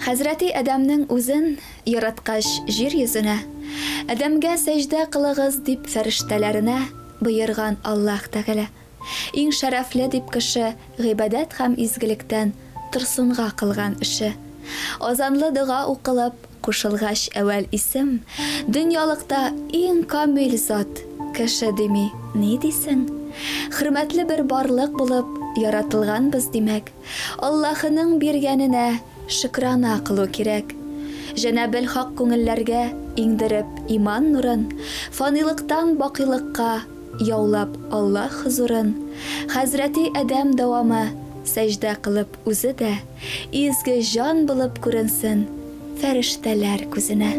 Хәзрәти Адәмнең үзен яраткач җир йөзенә, Адәмгә сәҗдә кылыгыз дип фәрештәләренә боерган Аллаһ Тәгалә. Иң шәрәфле дип кеше гыйбадәт һәм изгелектән торсынга кылган эше. Азанлы дога укылып кушылгач әвәл исем, дөньялыкта иң камил зат кеше дими ни дисең? Хөрмәтле бер барлык булып яратылганбыз димәк, Аллаһының биргәненә шөкрана кылу кирәк. Җәнабел хак күңелләргә иңдереп иман нурын, фанилыктан бакыйлыкка яулап Аллаһ хузурын. Хәзрәти Адәм дәвамы сәҗдә кылып үзе дә изге җан булып күренсен фәрештәләр күзенә.